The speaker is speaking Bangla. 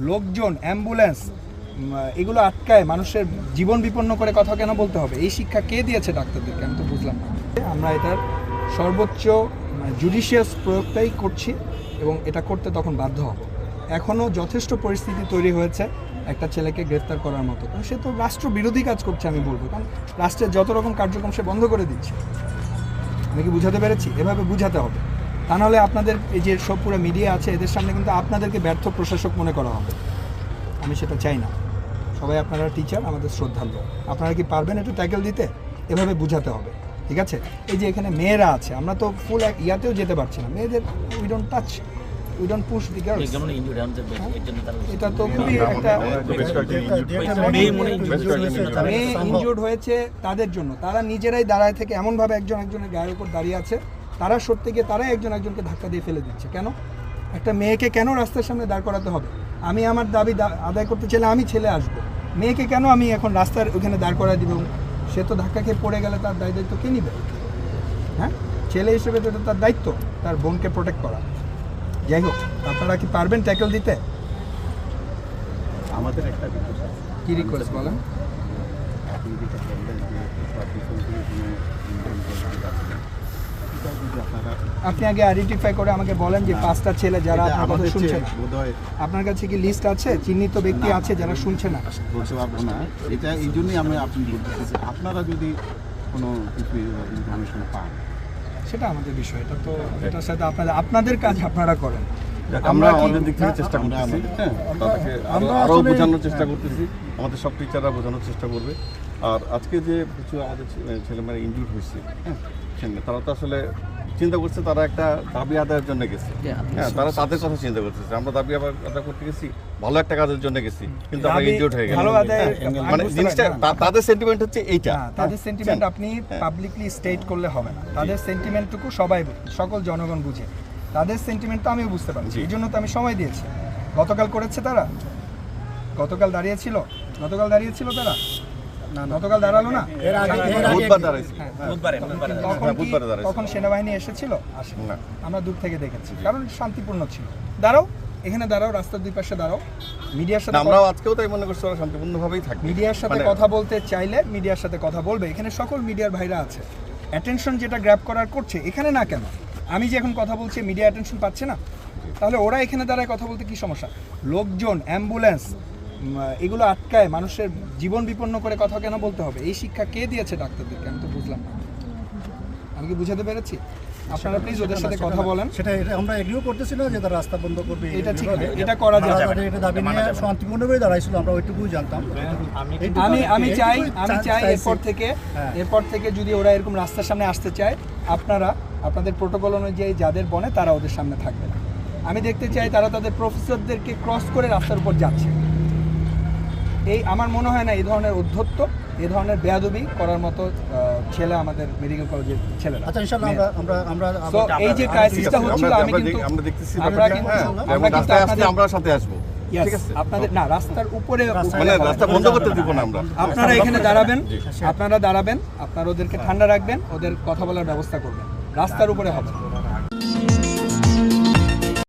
লোকজন, অ্যাম্বুলেন্স এগুলো আটকায় মানুষের জীবন বিপন্ন করে কথা কেন বলতে হবে? এই শিক্ষা কে দিয়েছে ডাক্তারদেরকে? আমি তো বুঝলাম না। আমরা এটার সর্বোচ্চ জুডিশিয়াস প্রয়োগটাই করছি এবং এটা করতে তখন বাধ্য হব। এখনও যথেষ্ট পরিস্থিতি তৈরি হয়েছে একটা ছেলেকে গ্রেফতার করার মতো, কারণ সে তো রাষ্ট্র বিরোধী কাজ করছে আমি বলবো, কারণ রাষ্ট্রের যত রকম কার্যক্রম সে বন্ধ করে দিচ্ছে। আমি কি বুঝাতে পেরেছি? এভাবে বুঝাতে হবে, তা নাহলে আপনাদের এই যে সব পুরো মিডিয়া আছে এদের সামনে কিন্তু আপনাদেরকে ব্যর্থ প্রশাসক মনে করা হবে। আমি সেটা চাই না। সবাই আপনারা টিচার, আমাদের শ্রদ্ধার্ঘ। আপনারা কি পারবেন এটা ট্যাকেল দিতে? এভাবে বুঝাতে হবে, ঠিক আছে? এই যে এখানে মেয়েরা আছে, আমরা তো ফুল ইয়াতেও যেতে পারছি না, মেয়েদের we don't touch, we don't push the girls. এটা তো খুবই একটা মেয়ে ইনজুর্ড হয়েছে তাদের জন্য, তারা নিজেরাই দাঁড়ায় থেকে এমনভাবে একজন একজনের গায়ের উপর দাঁড়িয়ে আছে, তারা সরতে গিয়ে তারাই একজন একজনকে ধাক্কা দিয়ে ফেলে দিচ্ছে। কেন একটা মেয়েকে কেন রাস্তার সামনে দাঁড় করাতে হবে? আমি আমার দাবি আদায় করতে চাইলে আমি ছেলে আসবো, মেয়েকে কেন আমি এখন রাস্তার ওখানে দাঁড় করায় দিব? সে তো ধাক্কা খেয়ে পড়ে গেলে তার দায়িত্ব কে নিবে? হ্যাঁ, ছেলে হিসেবে তো তার দায়িত্ব তার বোনকে প্রোটেক্ট করা। যাই হোক, আপনারা কি পারবেন ট্যাকেল দিতে? আমাদের একটা রিকোয়েস্ট আছে। কি রিকোয়েস্ট বলেন? আপনি যেটা বললেন যে আপনি আগে আইডেন্টিফাই করে আমাকে বলেন যে 5টা ছেলে যারা আপনার কথা শুনছে না। বোধহয় আপনার কাছে কি লিস্ট আছে, চিহ্নিত ব্যক্তি আছে যারা শুনছে না? বলতে পারবো না, এটা এই জন্যই আমি আপনি বলতেছি যে আপনারা যদি কোনো কিছু ইনফরমেশন পান সেটা আমাদের বিষয়, এটা তো এটার সাথে আপনাদের কাজ আপনারা করেন। আমরা আমাদের দিক থেকে চেষ্টা করতেছি, হ্যাঁ, তাদেরকে আরও বোঝানোর চেষ্টা করতেছি, আমাদের সব টিচাররা বোঝানোর চেষ্টা করবে। আর আজকে যে কিছু আমাদের ছেলেমেয়েরা ইনজুর্ড হয়েছে, হ্যাঁ, তারা তো আসলে চিন্তা করছে তারা একটা দাবি আদায়ের জন্য গেছে, হ্যাঁ, তারা তাদের কথা চিন্তা করতেছে। আমরা দাবি আদায় করতে গেছি, ভালো একটা কাজের জন্য গেছি, কিন্তু আমরা ইনজুর্ড হয়ে গেলাম। মানে জিনিসটা তাদের সেন্টিমেন্ট হচ্ছে এইটা, তাদের সেন্টিমেন্ট আপনি পাবলিকলি স্টেট করলে হবে না। তাদের সেন্টিমেন্টটুকু সবাই, সকল জনগণ বুঝে। তাদের সেন্টিমেন্টটা আমিও বুঝতে পারছি, এই জন্য তো আমি সময় দিয়েছি। গতকাল করেছে তারা, গতকাল দাঁড়িয়েছিল তারা, গতকাল দাঁড়ালো না, বুধবার দাঁড়াইছি, তখন সেনাবাহিনী এসেছিল? আসেনি, আমরা দূর থেকে দেখেছি, কারণ শান্তিপূর্ণ ছিল। দাঁড়াও, এখানে দাঁড়াও, রাস্তার দুই পাশে দাঁড়াও। মিডিয়ার সাথে আমরাও আজকেও তাই মনে করছি ওরা শান্তিপূর্ণভাবেই থাকবে। মিডিয়ার সাথে কথা বলতে চাইলে মিডিয়ার সাথে কথা বলবে। এখানে সকল মিডিয়ার ভাইরা আছে, অ্যাটেনশন যেটা গ্র্যাব করার করছে, এখানে না কেন? আমি যে এখন কথা বলছি মিডিয়া অ্যাটেনশন পাচ্ছে না, তাহলে ওরা এখানে দাঁড়ায় কথা বলতে কি সমস্যা? লোকজন, অ্যাম্বুলেন্স এগুলো আটকায় মানুষের জীবন বিপন্ন করে কথা কেন বলতে হবে? এই শিক্ষা কে দিয়েছে ডাক্তারদেরকে? আমি তো বুঝলাম না। আমি কি বুঝাতে পেরেছি? আপনারা প্লিজ ওদের সাথে কথা বলেন। সেটা আমরা এগ্রিও করতেছি না যে তারা রাস্তা বন্ধ করবে, এটা ঠিক না, এটা করা যাবে না। এটা দাবি নিয়ে শান্তিপূর্ণভাবে দাঁড়াইছিল, আমরা ওইটুকুই জানতাম। আমি চাই এরপর থেকে যদি ওরা এরকম রাস্তার সামনে আসতে চায়, আপনাদের প্রোটোকল অনুযায়ী যাদের বনে তারা ওদের সামনে থাকবে না। আমি দেখতে চাই তারা তাদের প্রফেসরদেরকে ক্রস করে রাস্তার উপর যাচ্ছে। এই আমার মনে হয় না এই ধরনের অধ্যত্ত, এই ধরনের বেয়াদবি করার মতো ছেলে আমাদের মেডিকেল কলেজের ছেলেরা। আচ্ছা, ইনশাআল্লাহ আমরা তো এই যে ক্রাইসিসটা হচ্ছিল, আমরা দেখতেছি, আমরা সাথে আসবো, ঠিক আছে? আপনাদের না রাস্তার উপরে, মানে রাস্তা বন্ধ করতে দিব না আমরা। আপনারা এখানে দাঁড়াবেন, আপনারা ওদেরকে ঠান্ডা রাখবেন, ওদের কথা বলার ব্যবস্থা করবেন, রাস্তার উপরে হবে।